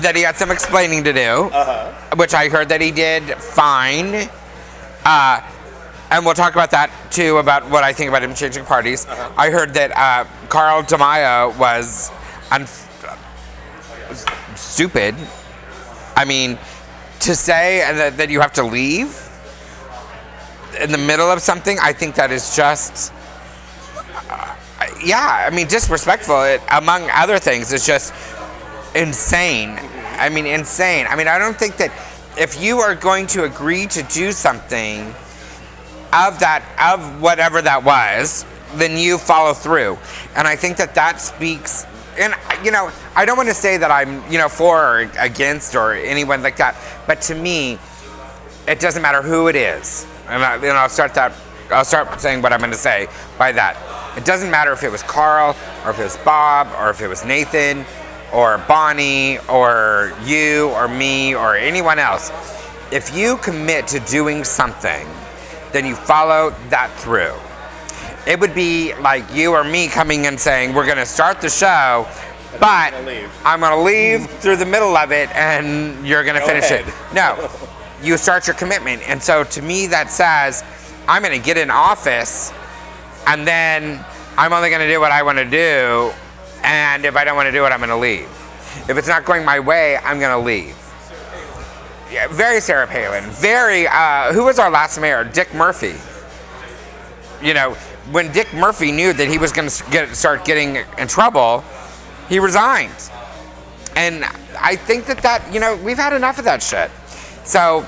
That he had some explaining to do, which I heard that he did fine. And we'll talk about that too, about what I think about him changing parties. I heard that Carl DeMaio was stupid. I mean, to say that you have to leave in the middle of something, I think that is just, disrespectful. Among other things, it's just insane. I mean, insane. I mean, I don't think that if you are going to agree to do something of whatever that was, then you follow through. And I think that speaks, and I don't want to say that I'm, for or against or anyone like that, but to me, it doesn't matter who it is. And I'll start saying what I'm going to say by that. It doesn't matter if it was Carl or if it was Bob or if it was Nathan. or Bonnie or you or me or anyone else, if you commit to doing something, then you follow that through. It would be like you or me coming and saying, we're going to start the show, but I'm going to leave through the middle of it and you're going to finish it. No, you start your commitment. And so to me, that says, I'm going to get in office and then I'm only going to do what I want to do. And if I don't want to do it, I'm going to leave. If it's not going my way, I'm going to leave. Yeah, very Sarah Palin. Very, who was our last mayor? Dick Murphy. You know, when Dick Murphy knew that he was going to start getting in trouble, he resigned. And I think that, you know, we've had enough of that shit. So,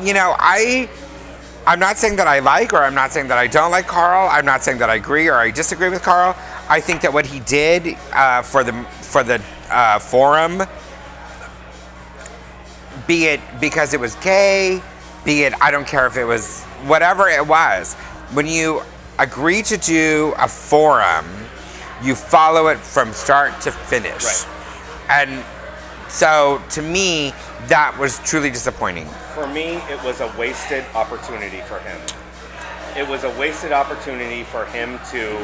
you know, I'm not saying that I like or I'm not saying that I don't like Carl. I'm not saying that I agree or I disagree with Carl. I think that what he did for the forum, be it because it was gay, be it I don't care if it was whatever it was, when you agree to do a forum, you follow it from start to finish. Right. And so to me, that was truly disappointing. For me, it was a wasted opportunity for him. It was a wasted opportunity for him to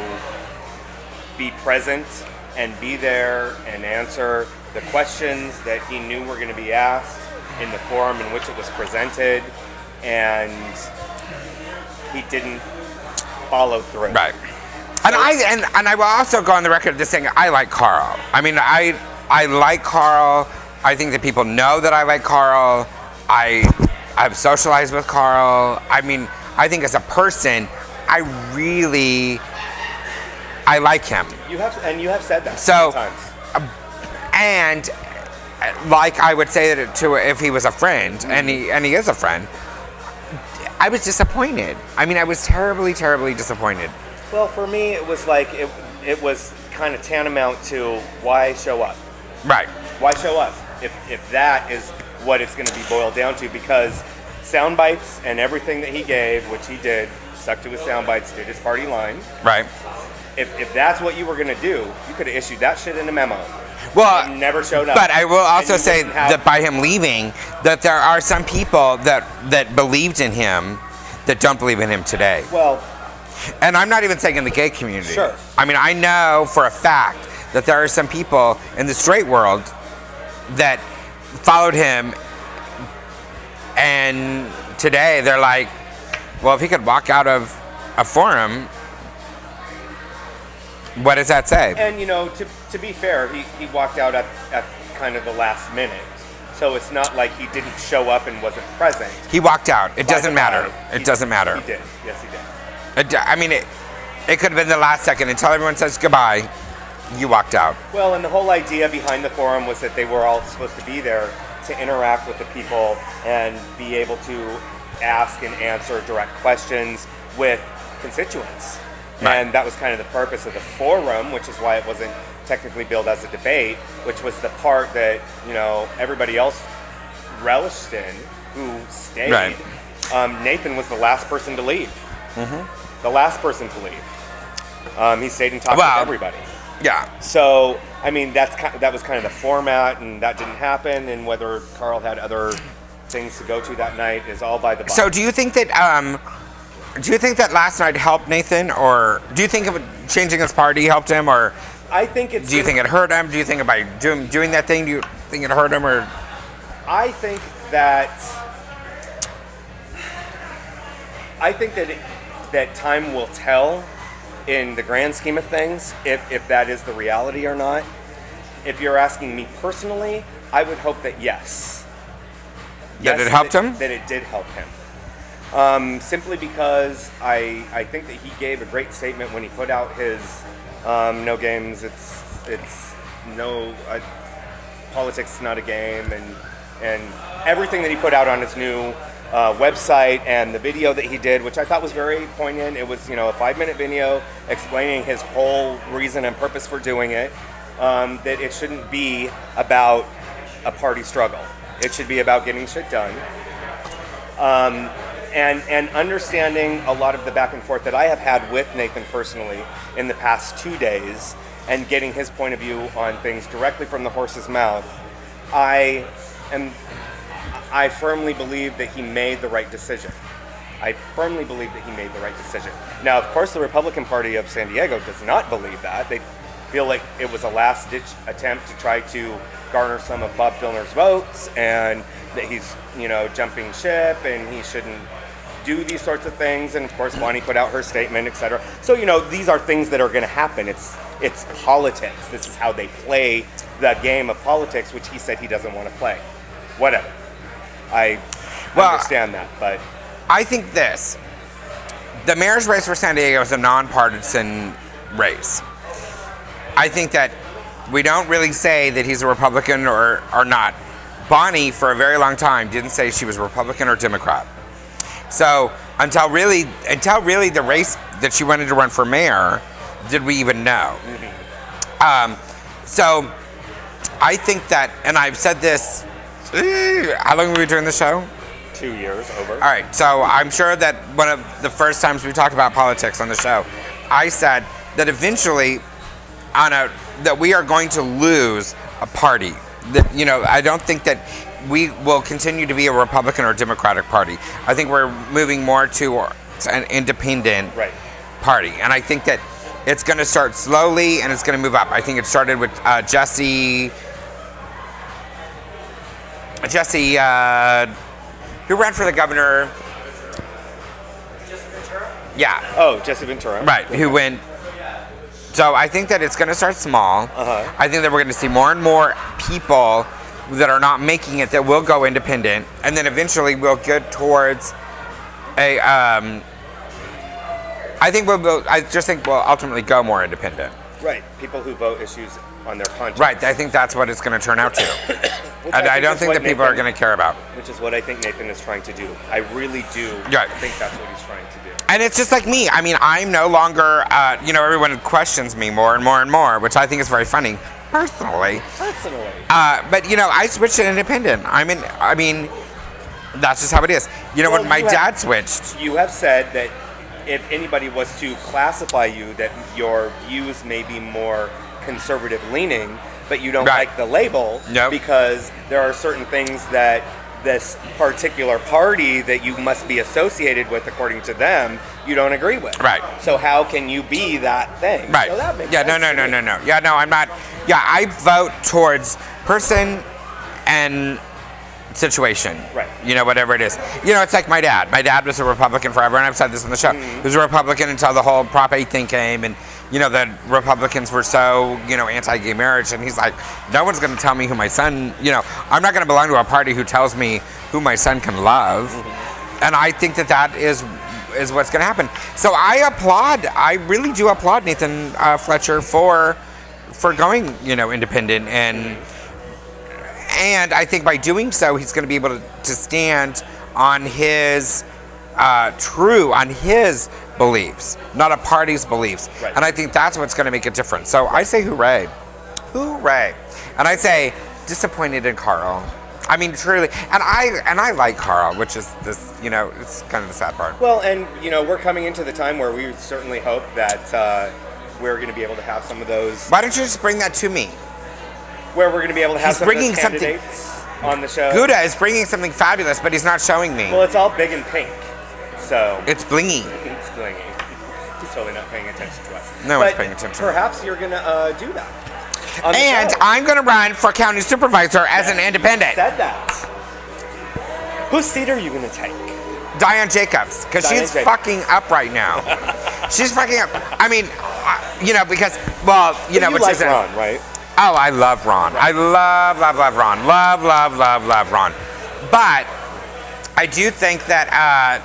be present and be there and answer the questions that he knew were going to be asked in the forum in which it was presented, and he didn't follow through. Right. So, and I will also go on the record as saying I like Carl. I mean, I like Carl. I think that people know that I like Carl. I've socialized with Carl. I mean, I think as a person, I like him. You have said that so times. And like I would say that to if he was a friend, and he is a friend, I was disappointed. I mean, I was terribly, terribly disappointed. Well, for me, it was like it was kind of tantamount to why show up. Right. Why show up if that is what it's going to be boiled down to? Because sound bites and everything that he gave, which he did, stuck to his sound bites, did his party line. Right. If that's what you were going to do, you could have issued that shit in a memo. Well, and never showed up. But I will also say that by him leaving, that there are some people that believed in him that don't believe in him today. Well, and I'm not even saying in the gay community. Sure. I mean, I know for a fact that there are some people in the straight world that followed him, and today they're like, well, if he could walk out of a forum, what does that say? And you know, to be fair, he walked out at kind of the last minute. So it's not like he didn't show up and wasn't present. He walked out. It doesn't matter. It doesn't matter. He did. Yes, he did. I mean, it could have been the last second until everyone says goodbye. You walked out. Well, and the whole idea behind the forum was that they were all supposed to be there to interact with the people and be able to ask and answer direct questions with constituents. Right. And that was kind of the purpose of the forum, which is why it wasn't technically billed as a debate, which was the part that, you know, everybody else relished in, who stayed. Right. Nathan was the last person to leave. Mm-hmm. The last person to leave. He stayed and talked with everybody. Yeah. So, I mean, that was kind of the format, and that didn't happen. And whether Carl had other things to go to that night is all by the by. So, do you think that last night helped Nathan, or do you think of changing his party helped him, or I think it's. Do you think it hurt him? Do you think by doing that thing, do you think it hurt him, or? I think that that time will tell. In the grand scheme of things, if that is the reality or not. If you're asking me personally, I would hope that yes. That it helped him? That it did help him. Simply because I think that he gave a great statement when he put out his no games, it's no politics is not a game, and everything that he put out on his new website and the video that he did, which I thought was very poignant. It was, you know, a 5-minute video explaining his whole reason and purpose for doing it, that it shouldn't be about a party struggle. It should be about getting shit done. And understanding a lot of the back and forth that I have had with Nathan personally in the past 2 days, and getting his point of view on things directly from the horse's mouth, I firmly believe that he made the right decision. I firmly believe that he made the right decision. Now, of course, the Republican Party of San Diego does not believe that. They feel like it was a last-ditch attempt to try to garner some of Bob Filner's votes, and that he's, jumping ship, and he shouldn't do these sorts of things. And of course, Bonnie put out her statement, etc. So, these are things that are going to happen. It's politics. This is how they play the game of politics, which he said he doesn't want to play. Whatever. I understand that, but I think the mayor's race for San Diego is a nonpartisan race. I think that we don't really say that he's a Republican or not. Bonnie, for a very long time, didn't say she was Republican or Democrat. So until really the race that she wanted to run for mayor, did we even know? So I think that, and I've said this, how long have we been doing the show? 2 years over. All right, so I'm sure that one of the first times we talked about politics on the show, I said that eventually, that we are going to lose a party. That I don't think that we will continue to be a Republican or Democratic party. I think we're moving more to an independent party, and I think that it's going to start slowly and it's going to move up. I think it started with Jesse. Who ran for the governor? Jesse Ventura? Yeah. Oh, Jesse Ventura. Right, who went. So I think that it's going to start small. I think that we're going to see more and more people that are not making it that will go independent, and then eventually we'll get towards a. I just think we'll ultimately go more independent. Right, people who vote issues on their conscience. Right, I think that's what it's going to turn out to. And I don't think that people are going to care about. Which is what I think Nathan is trying to do. I really do think that's what he's trying to do. And it's just like me. I mean, I'm no longer, everyone questions me more and more and more, which I think is very funny, personally. But, I switched to independent. I mean, that's just how it is. When my dad switched. You have said that if anybody was to classify you, that your views may be more conservative leaning, but you don't like the label because there are certain things that this particular party that you must be associated with, according to them, you don't agree with. Right. So how can you be that thing? Right. So that makes sense. No. Yeah, no, I'm not. Yeah, I vote towards person and situation. Right. Whatever it is. It's like my dad. My dad was a Republican forever, and I've said this on the show. He was a Republican until the whole Prop 8 thing came, and the Republicans were so, anti-gay marriage, and he's like, no one's going to tell me who my son, I'm not going to belong to a party who tells me who my son can love. And I think that is what's going to happen. So I really do applaud Nathan Fletcher for going, independent, and I think by doing so, he's going to be able to stand on his beliefs, not a party's beliefs. Right. And I think that's what's going to make a difference. So I say hooray. Hooray. And I say disappointed in Carl. I mean, truly. And I like Carl, which is this, it's kind of the sad part. Well, and, we're coming into the time where we certainly hope that we're going to be able to have some of those. Why don't you just bring that to me? Where we're going to be able to have He's some of bringing those candidates on the show. Gouda is bringing something fabulous, but he's not showing me. Well, it's all big and pink, so. It's blingy. It's blingy. He's totally not paying attention to us. No one's paying attention. Perhaps you're going to do that. And I'm going to run for county supervisor as an independent. Said that. Whose seat are you going to take? Diane Jacobs, because she's fucking up right now. She's fucking up. I mean, because, you like Ron, right? Oh, I love Ron. I love Ron. Love Ron. But I do think that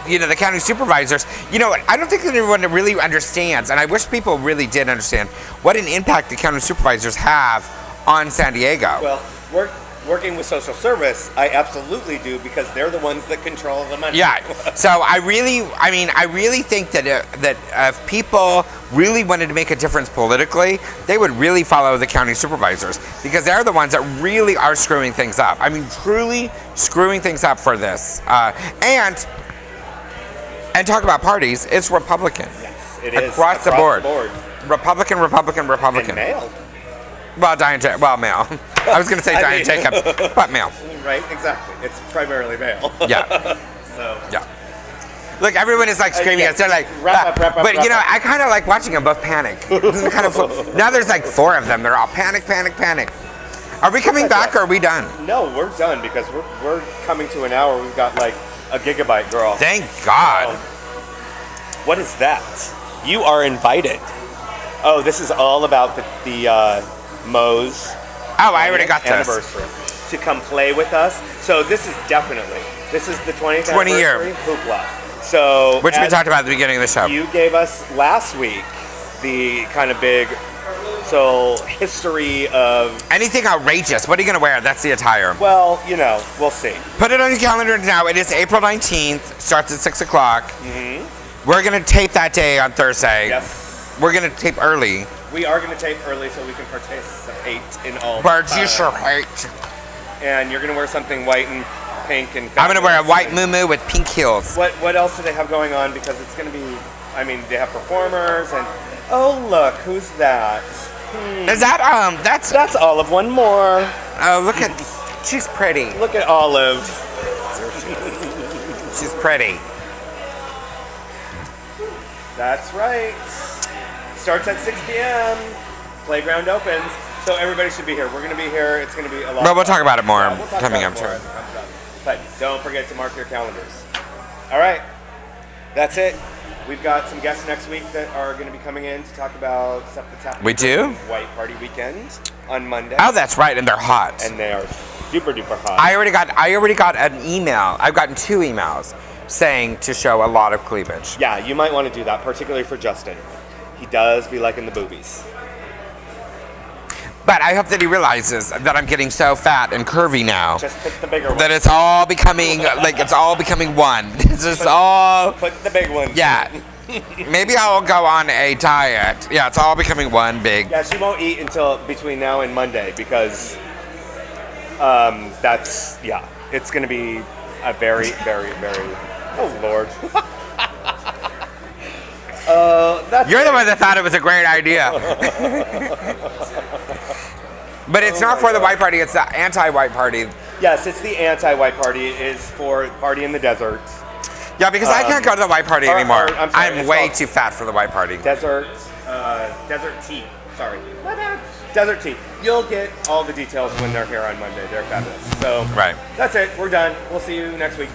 the county supervisors, I don't think anyone really understands, and I wish people really did understand what an impact the county supervisors have on San Diego. Well, working with social service, I absolutely do, because they're the ones that control the money. Yeah. So I really think that if people really wanted to make a difference politically, they would really follow the county supervisors, because they're the ones that really are screwing things up. I mean, truly screwing things up for this. And talk about parties, it's Republican. Yes, it is. Across the board. Republican. And male. Well, male. I was going to say Diane Jacobs, but male. Right, exactly. It's primarily male. Yeah. So. Yeah. Look, everyone is like screaming. yes. They're like, Wrap up. But you know, I kind of like watching them both panic. This is kind of now there's like 4 of them. They're all panic. Are we coming back or are we done? No, we're done because we're coming to an hour. We've got like a gigabyte, girl. Thank God. What is that? You are invited. Oh, this is all about the Moe's. Oh, I already got this. Anniversary to come play with us. So this is the 20th 20 year. anniversary hoopla. So Which we talked about at the beginning of the show. You gave us last week the kind of big history of anything outrageous. What are you going to wear? That's the attire. Well, we'll see. Put it on your calendar now. It is April 19th. Starts at 6 o'clock. Mm-hmm. We're going to tape that day on Thursday. Yes. We're going to tape early. We are going to tape early so we can participate in all. Participate. And you're going to wear something white and pink and. I'm going to wear a white muumuu with pink heels. What else do they have going on? Because it's going to be. I mean, they have performers and. Oh look, who's that? Is that That's Olive. One more. Oh, look at. She's pretty. Look at Olive. She's pretty. That's right. Starts at 6 p.m. Playground opens, so everybody should be here. We're going to be here. It's going to be a lot. But we'll talk about it more we'll talk coming about up. it more as it comes up. But don't forget to mark your calendars. All right, that's it. We've got some guests next week that are going to be coming in to talk about stuff that's happening. We do? White Party Weekend on Monday. Oh, that's right, and they're hot. And they are super duper hot. I already got an email. I've gotten 2 emails saying to show a lot of cleavage. Yeah, you might want to do that, particularly for Justin. He does be liking the boobies. But I hope that he realizes that I'm getting so fat and curvy now. Just pick the bigger one. That it's all becoming one. It's just all. Put the big one. Yeah. Maybe I'll go on a diet. Yeah, it's all becoming one big. Yeah, she won't eat until between now and Monday because it's going to be a very, very, very. Oh Lord. You're the one that thought it was a great idea. But it's not for the white party, it's the anti-white party. Yes, it's the anti-white party. It is for party in the desert. Yeah, because I can't go to the white party anymore. I'm sorry, I'm way too fat for the white party. Desert tea. Sorry. My bad. Desert tea. You'll get all the details when they're here on Monday. They're fabulous. So right. That's it. We're done. We'll see you next week.